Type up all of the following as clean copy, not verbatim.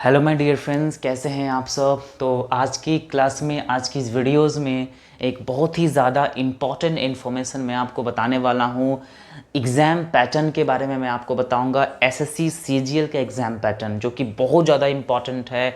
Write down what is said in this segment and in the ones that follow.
Hello my dear friends, कैसे हैं आप सब। तो आज की क्लास में, आज की इस वीडियोज़ में एक बहुत ही ज़्यादा इम्पॉर्टेंट इन्फॉर्मेशन मैं आपको बताने वाला हूँ। एग्ज़ाम पैटर्न के बारे में मैं आपको बताऊँगा। एसएससी सीजीएल का एग्ज़ाम पैटर्न जो कि बहुत ज़्यादा इम्पॉर्टेंट है।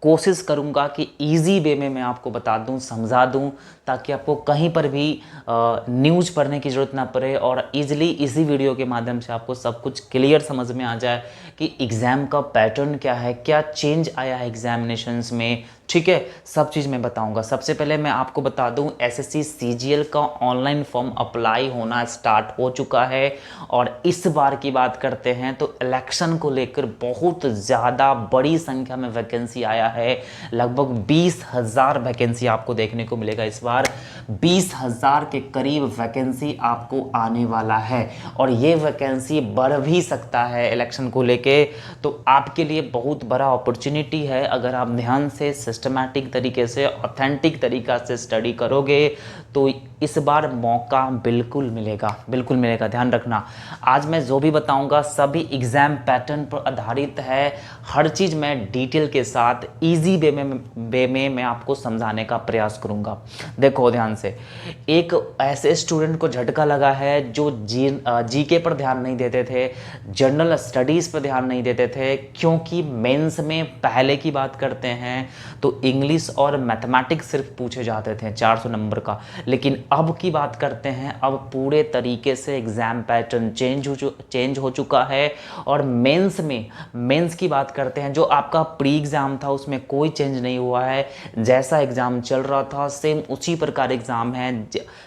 कोशिश करूँगा कि इजी वे में मैं आपको बता दूँ, समझा दूँ, ताकि आपको कहीं पर भी न्यूज़ पढ़ने की ज़रूरत ना पड़े और इजीली इसी वीडियो के माध्यम से आपको सब कुछ क्लियर समझ में आ जाए कि एग्ज़ाम का पैटर्न क्या है, क्या चेंज आया है एग्जामिनेशंस में। ठीक है, सब चीज़ मैं बताऊंगा। सबसे पहले मैं आपको बता दूं, एसएससी सीजीएल का ऑनलाइन फॉर्म अप्लाई होना स्टार्ट हो चुका है। और इस बार की बात करते हैं तो इलेक्शन को लेकर बहुत ज़्यादा बड़ी संख्या में वैकेंसी आया है। लगभग 20,000 वैकेंसी आपको देखने को मिलेगा इस बार। 20,000 के करीब वैकेंसी आपको आने वाला है और ये वैकेंसी बढ़ भी सकता है इलेक्शन को लेके। तो आपके लिए बहुत बड़ा अपॉर्चुनिटी है। अगर आप ध्यान से, सिस्टमैटिक तरीके से, ऑथेंटिक तरीका से स्टडी करोगे तो इस बार मौका बिल्कुल मिलेगा, बिल्कुल मिलेगा। ध्यान रखना, आज मैं जो भी बताऊंगा सभी एग्ज़ाम पैटर्न पर आधारित है। हर चीज़ मैं डिटेल के साथ इजी वे में मैं आपको समझाने का प्रयास करूंगा। देखो ध्यान से, एक ऐसे स्टूडेंट को झटका लगा है जो जीके पर ध्यान नहीं देते थे, जनरल स्टडीज़ पर ध्यान नहीं देते थे, क्योंकि मेंस में पहले की बात करते हैं तो इंग्लिश और मैथमेटिक्स सिर्फ पूछे जाते थे 400 नंबर का। लेकिन अब की बात करते हैं, अब पूरे तरीके से एग्ज़ाम पैटर्न चेंज हो चुका है। और मेंस की बात करते हैं, जो आपका प्री एग्ज़ाम था उसमें कोई चेंज नहीं हुआ है। जैसा एग्ज़ाम चल रहा था सेम उसी प्रकार एग्ज़ाम है।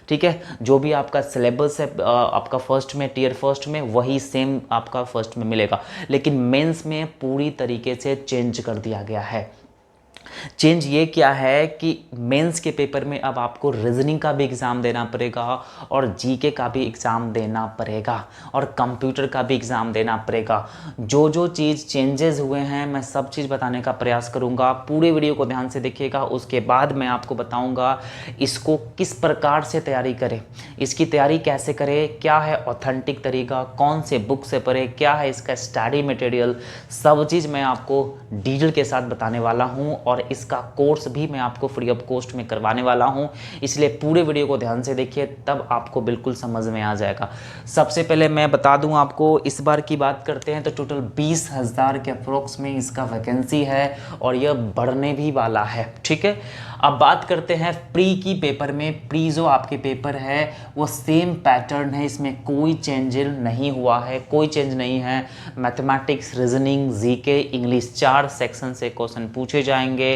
ठीक है, जो भी आपका सिलेबस है आपका फर्स्ट में, टीयर फर्स्ट में, वही सेम आपका फर्स्ट में मिलेगा। लेकिन मेंस में पूरी तरीके से चेंज कर दिया गया है। चेंज ये क्या है कि मेंस के पेपर में अब आपको रीजनिंग का भी एग्ज़ाम देना पड़ेगा और जीके का भी एग्ज़ाम देना पड़ेगा और कंप्यूटर का भी एग्ज़ाम देना पड़ेगा। जो जो चीज़ चेंजेस हुए हैं मैं सब चीज़ बताने का प्रयास करूंगा। पूरे वीडियो को ध्यान से देखिएगा, उसके बाद मैं आपको बताऊंगा इसको किस प्रकार से तैयारी करें, इसकी तैयारी कैसे करें, क्या है ऑथेंटिक तरीका, कौन से बुक से पढ़ें, क्या है इसका स्टडी मटेरियल, सब चीज़ मैं आपको डिटेल के साथ बताने वाला हूँ। और इसका कोर्स भी मैं आपको फ्री ऑफ कॉस्ट में करवाने वाला हूँ, इसलिए पूरे वीडियो को ध्यान से देखिए, तब आपको बिल्कुल समझ में आ जाएगा। सबसे पहले मैं बता दूं आपको, इस बार की बात करते हैं तो टोटल 20,000 के अप्रोक्स में इसका वैकेंसी है और यह बढ़ने भी वाला है। ठीक है, अब बात करते हैं प्री की पेपर में। प्री जो आपके पेपर है वो सेम पैटर्न है, इसमें कोई चेंज नहीं हुआ है, कोई चेंज नहीं है। Mathematics, reasoning, GK, English 4 section से क्वेश्चन पूछे जाएंगे।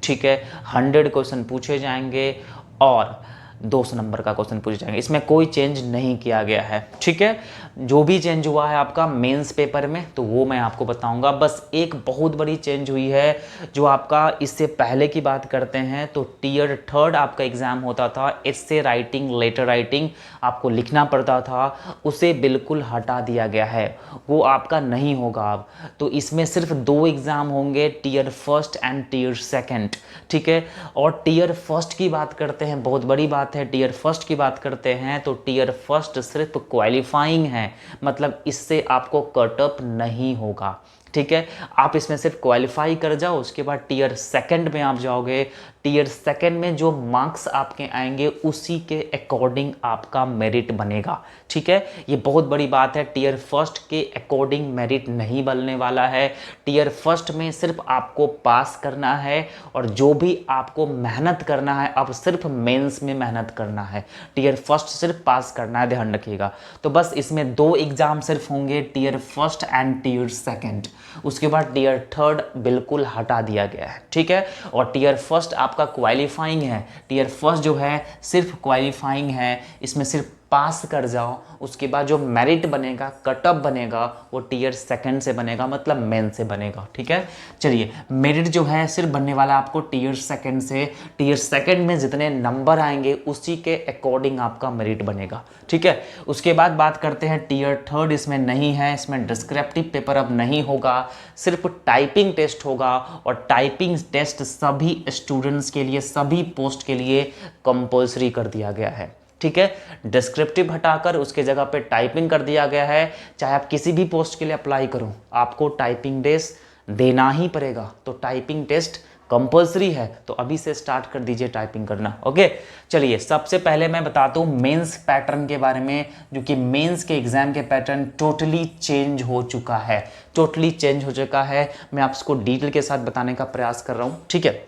ठीक है, 100 क्वेश्चन पूछे जाएंगे और 200 नंबर का क्वेश्चन पूछे जाएंगे। इसमें कोई चेंज नहीं किया गया है। ठीक है, जो भी चेंज हुआ है आपका मेंस पेपर में तो वो मैं आपको बताऊंगा। बस एक बहुत बड़ी चेंज हुई है, जो आपका इससे पहले की बात करते हैं तो टीयर थर्ड आपका एग्जाम होता था, एस्से राइटिंग, लेटर राइटिंग आपको लिखना पड़ता था, उसे बिल्कुल हटा दिया गया है, वो आपका नहीं होगा अब। तो इसमें सिर्फ 2 एग्जाम होंगे, tier first and tier second. ठीक है, और टीयर फर्स्ट की बात करते हैं, बहुत बड़ी बात है, टीयर फर्स्ट की बात करते हैं तो टीयर फर्स्ट सिर्फ क्वालिफाइंग है, मतलब इससे आपको कट ऑफ नहीं होगा। ठीक है, आप इसमें सिर्फ क्वालिफाई कर जाओ, उसके बाद टीयर सेकंड में आप जाओगे। टीयर सेकंड में जो मार्क्स आपके आएंगे उसी के अकॉर्डिंग आपका मेरिट बनेगा। ठीक है, ये बहुत बड़ी बात है, टीयर फर्स्ट के अकॉर्डिंग मेरिट नहीं बनने वाला है। टीयर फर्स्ट में सिर्फ आपको पास करना है और जो भी आपको मेहनत करना है, अब सिर्फ मेंस में मेहनत करना है, टीयर फर्स्ट सिर्फ पास करना है, ध्यान रखिएगा। तो बस इसमें 2 एग्जाम सिर्फ होंगे, tier first and tier second. उसके बाद टीयर थर्ड बिल्कुल हटा दिया गया है। ठीक है, और टीयर फर्स्ट आपका क्वालिफाइंग है, टीयर फर्स्ट जो है सिर्फ क्वालिफाइंग है, इसमें सिर्फ पास कर जाओ, उसके बाद जो मेरिट बनेगा, कट ऑफ बनेगा, वो टीयर सेकंड से बनेगा, मतलब मेन से बनेगा। ठीक है, चलिए, मेरिट जो है सिर्फ बनने वाला आपको टीयर सेकंड से। टीयर सेकंड में जितने नंबर आएंगे उसी के अकॉर्डिंग आपका मेरिट बनेगा। ठीक है, उसके बाद बात करते हैं टीयर थर्ड, इसमें नहीं है, इसमें डिस्क्रिप्टिव पेपर अब नहीं होगा, सिर्फ टाइपिंग टेस्ट होगा। और टाइपिंग टेस्ट सभी स्टूडेंट्स के लिए, सभी पोस्ट के लिए कंपल्सरी कर दिया गया है। ठीक है, डिस्क्रिप्टिव हटाकर उसके जगह पे टाइपिंग कर दिया गया है। चाहे आप किसी भी पोस्ट के लिए अप्लाई करो, आपको टाइपिंग टेस्ट देना ही पड़ेगा। तो टाइपिंग टेस्ट कंपल्सरी है, तो अभी से स्टार्ट कर दीजिए टाइपिंग करना। ओके, चलिए सबसे पहले मैं बताता हूँ मेंस पैटर्न के बारे में, जो कि मेंस के एग्जाम के पैटर्न टोटली चेंज हो चुका है, टोटली चेंज हो चुका है। मैं आपको डिटेल के साथ बताने का प्रयास कर रहा हूँ, ठीक है।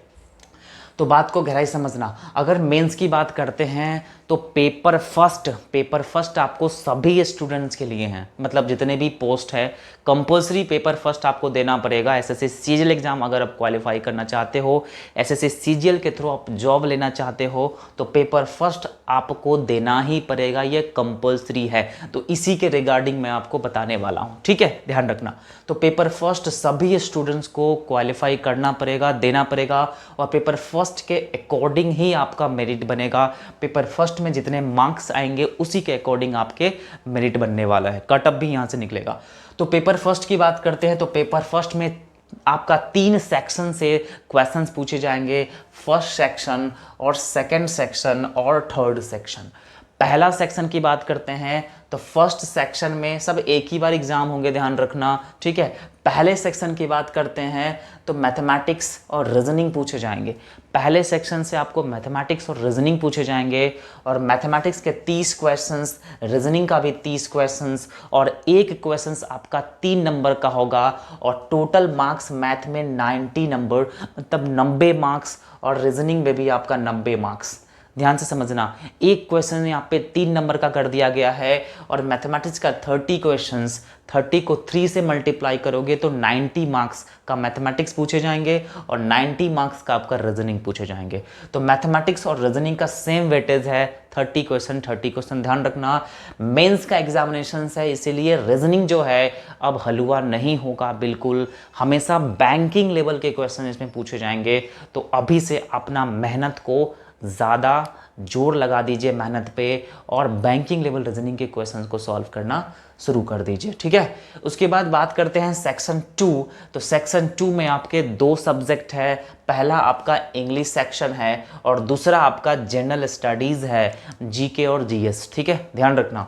तो बात को गहराई समझना, अगर मेंस की बात करते हैं तो पेपर फर्स्ट आपको सभी स्टूडेंट्स के लिए हैं, मतलब जितने भी पोस्ट है कंपल्सरी पेपर फर्स्ट आपको देना पड़ेगा। एसएससी सीजीएल एग्जाम अगर आप क्वालिफाई करना चाहते हो, एसएससी सीजीएल के थ्रू आप जॉब लेना चाहते हो, तो पेपर फर्स्ट आपको देना ही पड़ेगा, ये कंपल्सरी है। तो इसी के रिगार्डिंग मैं आपको बताने वाला हूँ, ठीक है, ध्यान रखना। तो पेपर फर्स्ट सभी स्टूडेंट्स को क्वालिफाई करना पड़ेगा, देना पड़ेगा, और पेपर फर्स्ट के अकॉर्डिंग ही आपका मेरिट बनेगा। पेपर फर्स्ट में जितने मार्क्स आएंगे उसी के अकॉर्डिंग आपके मेरिट बनने वाला है, कट ऑफ भी यहां से निकलेगा। तो पेपर फर्स्ट की बात करते हैं तो पेपर फर्स्ट में आपका 3 सेक्शन से क्वेश्चंस पूछे जाएंगे, फर्स्ट सेक्शन और सेकंड सेक्शन और थर्ड सेक्शन। पहला सेक्शन की बात करते हैं तो फर्स्ट सेक्शन में सब एक ही बार एग्जाम होंगे, ध्यान रखना, ठीक है। पहले सेक्शन की बात करते हैं तो मैथमेटिक्स और रीजनिंग पूछे जाएंगे। पहले सेक्शन से आपको मैथमेटिक्स और रीजनिंग पूछे जाएंगे, और मैथमेटिक्स के 30 क्वेश्चंस, रीजनिंग का भी 30 क्वेश्चंस, और एक क्वेश्चंस आपका 3 नंबर का होगा, और टोटल मार्क्स मैथ में 90 नंबर, मतलब 90 मार्क्स, और रीजनिंग में भी आपका 90 मार्क्स। ध्यान से समझना, एक क्वेश्चन यहाँ पे 3 नंबर का कर दिया गया है, और मैथमेटिक्स का 30 क्वेश्चंस, 30 को 3 से मल्टीप्लाई करोगे तो 90 मार्क्स का मैथमेटिक्स पूछे जाएंगे, और 90 मार्क्स का आपका रीजनिंग पूछे जाएंगे। तो मैथमेटिक्स और रीजनिंग का सेम वेटेज है, 30 क्वेश्चन। ध्यान रखना, मेंस का एग्जामिनेशन है, इसीलिए रीजनिंग जो है अब हलवा नहीं होगा, बिल्कुल हमेशा बैंकिंग लेवल के क्वेश्चन इसमें पूछे जाएंगे। तो अभी से अपना मेहनत को ज़्यादा जोर लगा दीजिए मेहनत पे, और बैंकिंग लेवल रीजनिंग के क्वेश्चंस को सॉल्व करना शुरू कर दीजिए, ठीक है। उसके बाद बात करते हैं सेक्शन 2। तो सेक्शन 2 में आपके 2 सब्जेक्ट है, पहला आपका इंग्लिश सेक्शन है और दूसरा आपका जनरल स्टडीज़ है, जीके और जीएस, ठीक है, ध्यान रखना।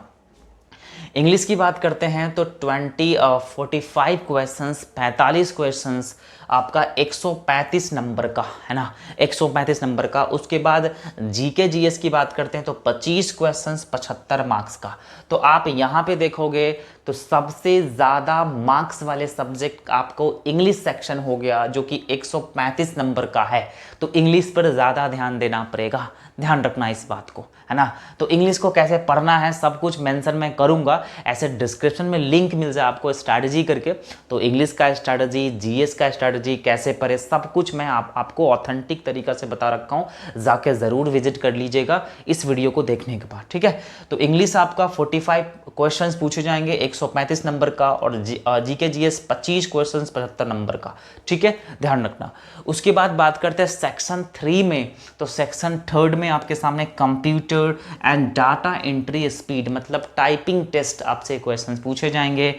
इंग्लिश की बात करते हैं तो 45 क्वेश्चंस, 45 क्वेश्चंस आपका 135 नंबर का है ना, 135 नंबर का। उसके बाद जीके जीएस की बात करते हैं तो 25 क्वेश्चंस, 75 मार्क्स का। तो आप यहाँ पे देखोगे तो सबसे ज़्यादा मार्क्स वाले सब्जेक्ट आपको इंग्लिश सेक्शन हो गया, जो कि 135 नंबर का है। तो इंग्लिश पर ज़्यादा ध्यान देना पड़ेगा, ध्यान रखना इस बात को, है ना। तो इंग्लिश को कैसे पढ़ना है सब कुछ मेंशन मैं करूंगा, ऐसे डिस्क्रिप्शन में लिंक मिल जाए आपको स्ट्रैटेजी करके। तो इंग्लिश का स्ट्रैटेजी, जीएस का स्ट्रैटेजी, कैसे पढ़े, सब कुछ मैं आपको ऑथेंटिक तरीका से बता रखा हूँ, जाके ज़रूर विजिट कर लीजिएगा इस वीडियो को देखने के बाद, ठीक है। तो इंग्लिश आपका 45 क्वेश्चंस पूछे जाएंगे 135 नंबर का, और जीके जीएस 25 क्वेश्चंस 75 नंबर का, ठीक है, ध्यान रखना। उसके बाद बात करते हैं सेक्शन 3 में। तो सेक्शन 3 में आपके सामने computer and data entry speed, मतलब टाइपिंग टेस्ट आपसे क्वेश्चंस पूछे जाएंगे।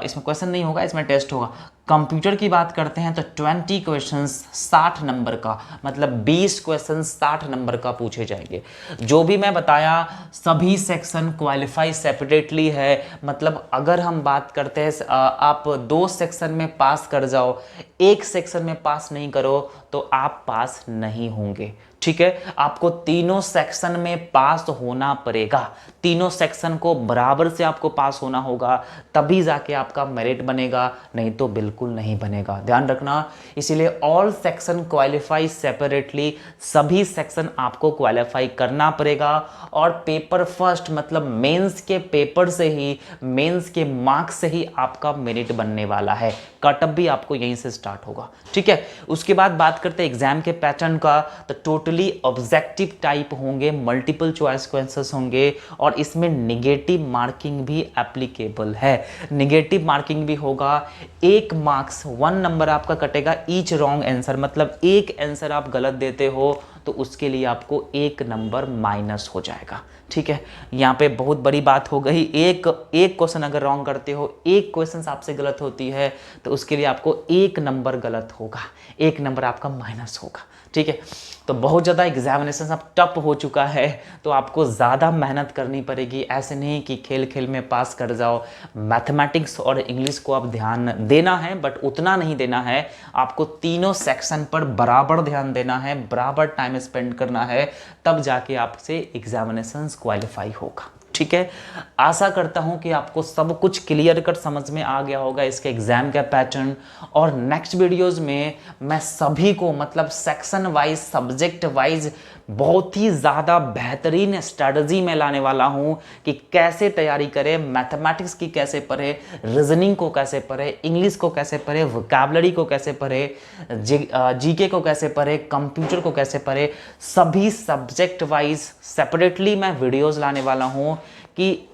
इसमें क्वेश्चन नहीं होगा, इसमें टेस्ट होगा। कंप्यूटर की बात करते हैं तो 20 क्वेश्चंस 60 नंबर का, मतलब 20 क्वेश्चन 60 नंबर का पूछे जाएंगे। जो भी मैं बताया सभी सेक्शन क्वालिफाई सेपरेटली है, मतलब अगर हम बात करते हैं आप 2 सेक्शन में पास कर जाओ, एक सेक्शन में पास नहीं करो तो आप पास नहीं होंगे, ठीक है। आपको तीनों सेक्शन में पास होना पड़ेगा, तीनों सेक्शन को बराबर से आपको पास होना होगा, तभी जाके आपका मेरिट बनेगा, नहीं तो बिल्कुल नहीं बनेगा, ध्यान रखना। इसीलिए ऑल सेक्शन क्वालिफाई सेपरेटली, सभी सेक्शन आपको क्वालिफाई करना पड़ेगा। और पेपर फर्स्ट मतलब मेंस के पेपर से ही, मेंस के मार्क्स से ही आपका मेरिट बनने वाला है, कटअप भी आपको यहीं से स्टार्ट होगा, ठीक है। उसके बाद बात करते हैं एग्जाम के पैटर्न का। तो टोटली ऑब्जेक्टिव टाइप होंगे, मल्टीपल चॉइस क्वेश्चंस होंगे, और इसमें निगेटिव मार्किंग भी एप्लीकेबल है। निगेटिव मार्किंग भी होगा, 1 मार्क्स 1 नंबर आपका कटेगा ईच रॉन्ग आंसर, मतलब एक आंसर आप गलत देते हो तो उसके लिए आपको 1 नंबर माइनस हो जाएगा। ठीक है, यहाँ पे बहुत बड़ी बात हो गई। एक क्वेश्चन अगर रॉन्ग करते हो, एक क्वेश्चन आपसे गलत होती है, तो उसके लिए आपको 1 नंबर गलत होगा, 1 नंबर आपका माइनस होगा। ठीक है, तो बहुत ज़्यादा एग्जामिनेशन अब टफ हो चुका है, तो आपको ज़्यादा मेहनत करनी पड़ेगी। ऐसे नहीं कि खेल खेल में पास कर जाओ। मैथमेटिक्स और इंग्लिश को आप ध्यान देना है, बट उतना नहीं देना है। आपको तीनों सेक्शन पर बराबर ध्यान देना है, बराबर टाइम स्पेंड करना है, तब जाके आपसे एग्जामिनेशन क्वालिफाई होगा। ठीक है, आशा करता हूं कि आपको सब कुछ क्लियर कट समझ में आ गया होगा इसके एग्जाम का पैटर्न। और नेक्स्ट वीडियोस में मैं सभी को मतलब सेक्शन वाइज, सब्जेक्ट वाइज बहुत ही ज़्यादा बेहतरीन स्ट्रेटजी में लाने वाला हूं कि कैसे तैयारी करें, मैथमेटिक्स की कैसे पढ़े, रीजनिंग को कैसे पढ़े, इंग्लिश को कैसे पढ़े, वोकैबुलरी को कैसे पढ़े, जीके को कैसे पढ़े, कंप्यूटर को कैसे पढ़े। सभी सब्जेक्ट वाइज सेपरेटली मैं वीडियोस लाने वाला हूं कि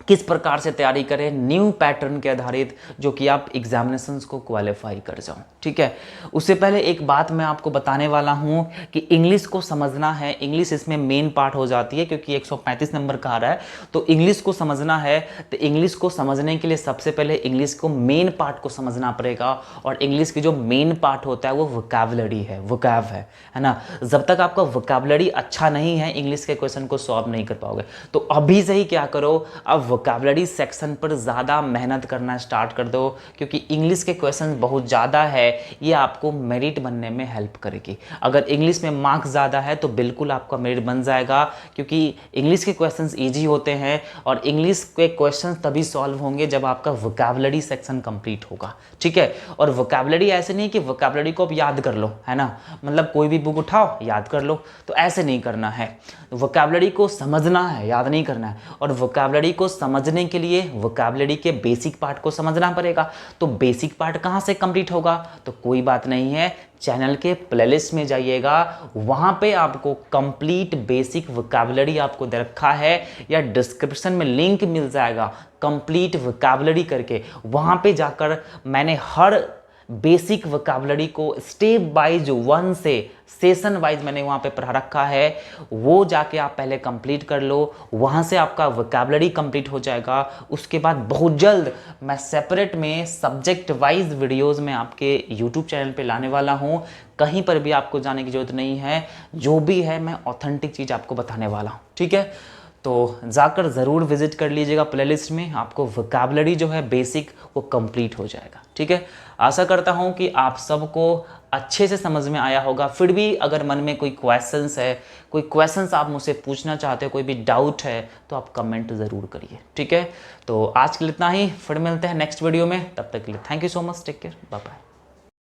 किस प्रकार से तैयारी करें न्यू पैटर्न के आधारित, जो कि आप एग्जामिनेशंस को क्वालिफाई कर जाओ। ठीक है, उससे पहले एक बात मैं आपको बताने वाला हूं कि इंग्लिश को समझना है। इंग्लिश इसमें मेन पार्ट हो जाती है, क्योंकि 135 नंबर का आ रहा है, तो इंग्लिश को समझना है। तो इंग्लिश को समझने के लिए सबसे पहले इंग्लिश को मेन पार्ट को समझना पड़ेगा। और इंग्लिश की जो मेन पार्ट होता है वो वोकैबुलरी है, वोकैब है ना। जब तक आपका वोकैबुलरी अच्छा नहीं है, इंग्लिश के क्वेश्चन को सॉल्व नहीं कर पाओगे। तो अभी से ही क्या करो, अब वोकैबुलरी सेक्शन पर ज़्यादा मेहनत करना स्टार्ट कर दो, क्योंकि इंग्लिश के क्वेश्चन बहुत ज़्यादा है, ये आपको मेरिट बनने में हेल्प करेगी। अगर इंग्लिश में मार्क्स ज़्यादा है तो बिल्कुल आपका मेरिट बन जाएगा, क्योंकि इंग्लिश के क्वेश्चंस इजी होते हैं। और इंग्लिश के क्वेश्चंस तभी सॉल्व होंगे जब आपका वोकैबुलरी सेक्शन कंप्लीट होगा। ठीक है, और वोकैबुलरी ऐसे नहीं कि वोकैबुलरी को आप याद कर लो, है ना, मतलब कोई भी बुक उठाओ याद कर लो, तो ऐसे नहीं करना है। वोकैबुलरी को समझना है, याद नहीं करना है। और वोकैबुलरी को समझने के लिए वोकैबुलरी के बेसिक पार्ट को समझना पड़ेगा। तो बेसिक पार्ट कहाँ से कंप्लीट होगा, तो कोई बात नहीं है, चैनल के प्लेलिस्ट में जाइएगा, वहां पे आपको कंप्लीट बेसिक वोकैबुलरी आपको दे रखा है, या डिस्क्रिप्शन में लिंक मिल जाएगा कंप्लीट वोकैबुलरी करके। वहां पे जाकर मैंने हर बेसिक वोकैबुलरी को स्टेप वाइज 1 से सेशन वाइज मैंने वहाँ पे पढ़ा रखा है, वो जाके आप पहले कंप्लीट कर लो, वहाँ से आपका वोकैबुलरी कंप्लीट हो जाएगा। उसके बाद बहुत जल्द मैं सेपरेट में सब्जेक्ट वाइज वीडियोस में आपके यूट्यूब चैनल पे लाने वाला हूँ। कहीं पर भी आपको जाने की जरूरत नहीं है, जो भी है मैं ऑथेंटिक चीज़ आपको बताने वाला हूँ। ठीक है, तो जाकर ज़रूर विजिट कर लीजिएगा प्लेलिस्ट में, आपको वोकैबुलरी जो है बेसिक वो कंप्लीट हो जाएगा। ठीक है, आशा करता हूँ कि आप सबको अच्छे से समझ में आया होगा। फिर भी अगर मन में कोई क्वेश्चंस है, कोई क्वेश्चंस आप मुझसे पूछना चाहते हो, कोई भी डाउट है, तो आप कमेंट ज़रूर करिए। ठीक है, तो आज के लिए इतना ही, फिर मिलते हैं नेक्स्ट वीडियो में। तब तक के लिए thank you so much, take care, bye bye.